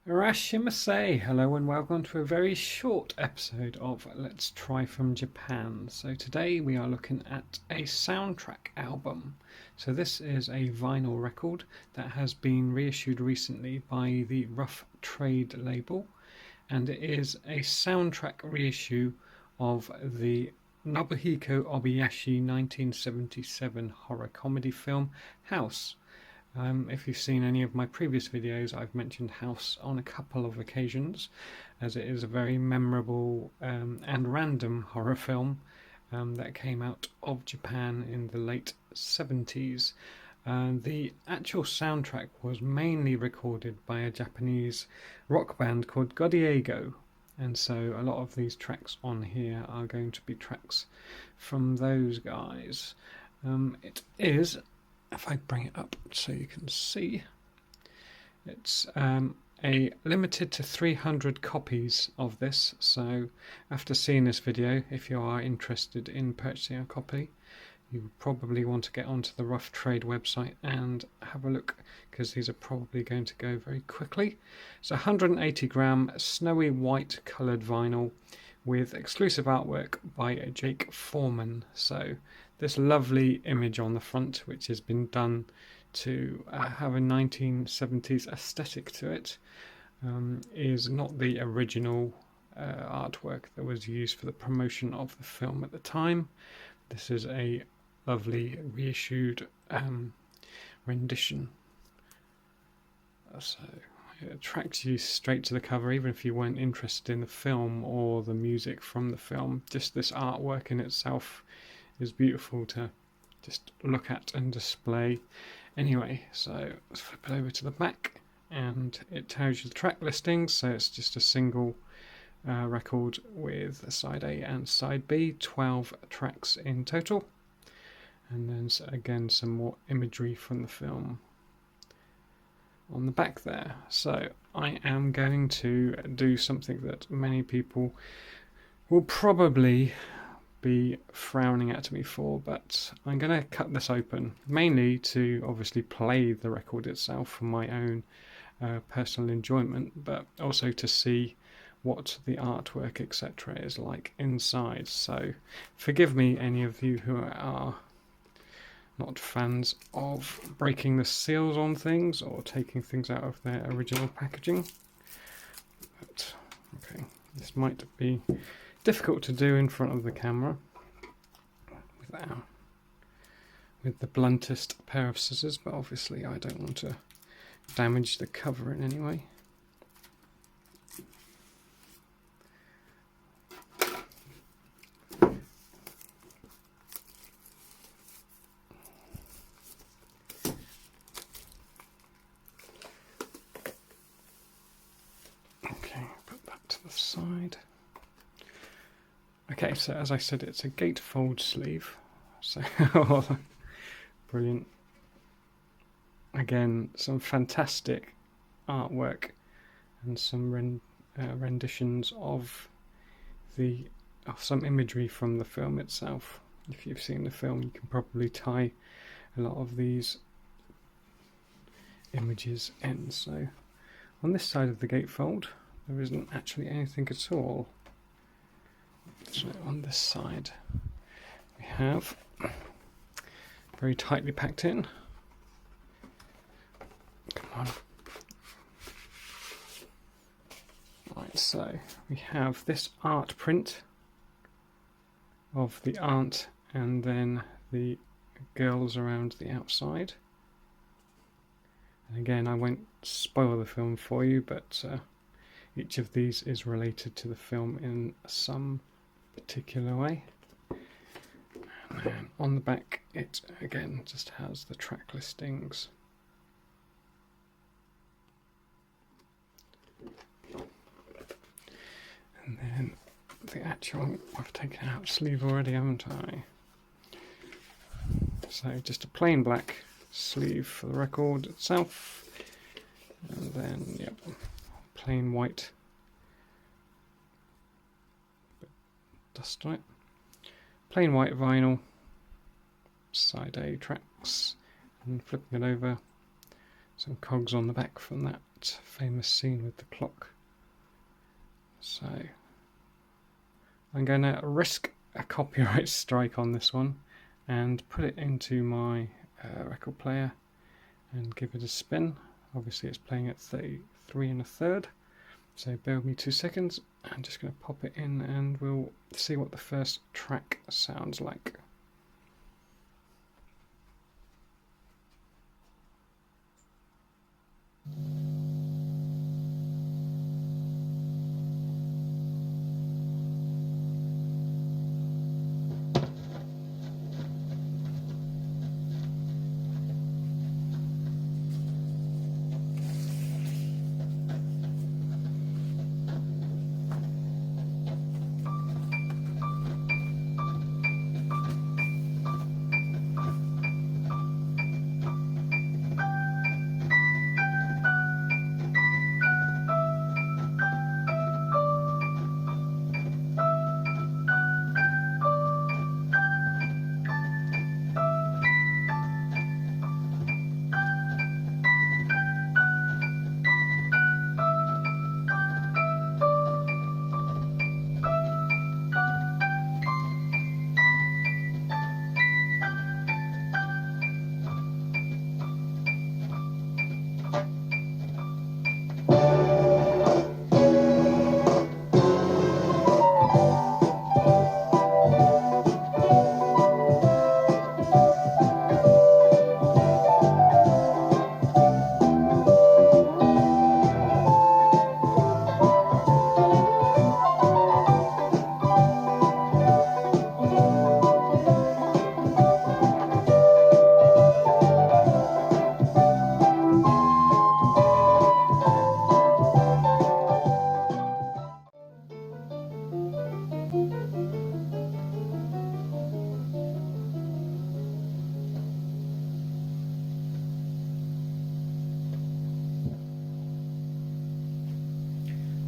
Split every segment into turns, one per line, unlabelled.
Arashimase, hello and welcome to a very short episode of Let's Try from Japan. So today we are looking at a soundtrack album. So this is a vinyl record that has been reissued recently by the Rough Trade label, and it is a soundtrack reissue of the Nobuhiko Obayashi 1977 horror comedy film House. If you've seen any of my previous videos, I've mentioned House on a couple of occasions, as it is a very memorable and random horror film that came out of Japan in the late 70s. The actual soundtrack was mainly recorded by a Japanese rock band called Godiego, and so a lot of these tracks on here are going to be tracks from those guys. It is, if I bring it up so you can see, it's a limited to 300 copies of this. So after seeing this video, if you are interested in purchasing a copy, you probably want to get onto the Rough Trade website and have a look, because these are probably going to go very quickly. It's 180 gram snowy white coloured vinyl with exclusive artwork by Jake Foreman. So this lovely image on the front, which has been done to have a 1970s aesthetic to it, is not the original artwork that was used for the promotion of the film at the time. This is a lovely reissued rendition. So it attracts you straight to the cover, even if you weren't interested in the film or the music from the film. Just this artwork in itself is beautiful to just look at and display. Anyway, so let's flip it over to the back, and it tells you the track listings. So it's just a single record with a side A and side B, 12 tracks in total, and then again some more imagery from the film on the back there. So I am going to do something that many people will probably be frowning at me for, but I'm going to cut this open, mainly to obviously play the record itself for my own personal enjoyment, but also to see what the artwork etc. is like inside. So forgive me, any of you who are not fans of breaking the seals on things or taking things out of their original packaging. But okay, this might be difficult to do in front of the camera with the bluntest pair of scissors, but obviously I don't want to damage the cover in any way. Okay, put that to the side. Okay, so as I said, it's a gatefold sleeve, so brilliant. Again, some fantastic artwork and some renditions of some imagery from the film itself. If you've seen the film, you can probably tie a lot of these images in. So on this side of the gatefold, there isn't actually anything at all. So on this side we have very tightly packed in. Come on. Right, so we have this art print of the aunt and then the girls around the outside. And again, I won't spoil the film for you, but each of these is related to the film in some particular way. And then on the back, it again just has the track listings. And then the actual, I've taken out sleeve already, haven't I? So just a plain black sleeve for the record itself, and then yep, plain white dust on it. Plain white vinyl, side A tracks, and flipping it over, some cogs on the back from that that famous scene with the clock. So I'm going to risk a copyright strike on this one and put it into my record player and give it a spin. Obviously it's playing at 33 1/3, so bear with me 2 seconds. I'm just going to pop it in and we'll see what the first track sounds like.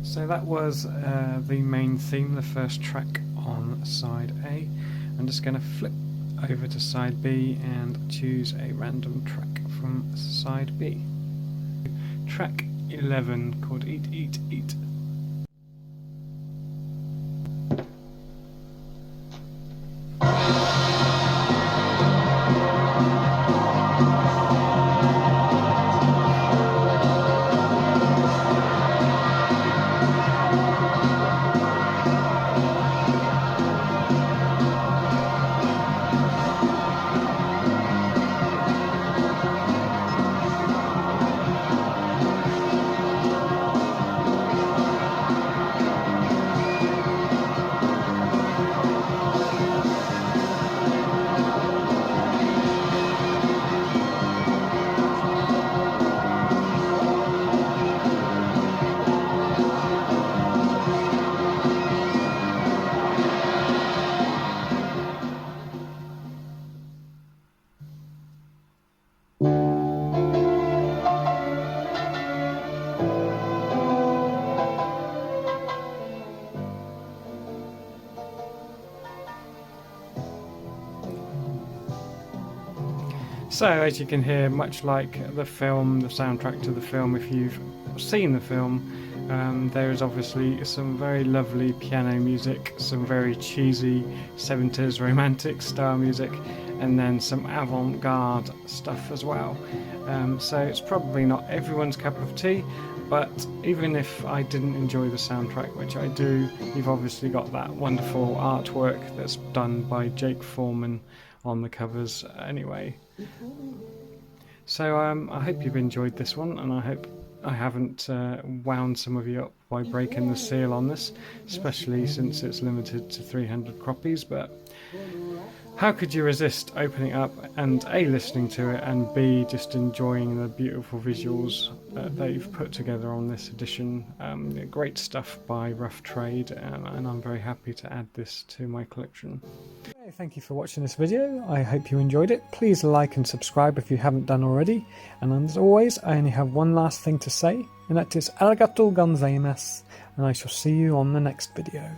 So that was the main theme, the first track on side A. I'm just going to flip over to side B and choose a random track from side B. Track 11 called Eat Eat Eat. So as you can hear, much like the film, the soundtrack to the film, if you've seen the film, there is obviously some very lovely piano music, some very cheesy 70s romantic style music, and then some avant-garde stuff as well. So it's probably not everyone's cup of tea, but even if I didn't enjoy the soundtrack, which I do, you've obviously got that wonderful artwork that's done by Jake Foreman on the covers anyway. So I hope you've enjoyed this one, and I hope I haven't wound some of you up by breaking the seal on this, especially since it's limited to 300 copies. But how could you resist opening up and A, listening to it, and B, just enjoying the beautiful visuals that they've put together on this edition. Great stuff by Rough Trade, and I'm very happy to add this to my collection. Okay, thank you for watching this video. I hope you enjoyed it. Please like and subscribe if you haven't done already. And as always, I only have one last thing to say, and that is arigatou gozaimasu, and I shall see you on the next video.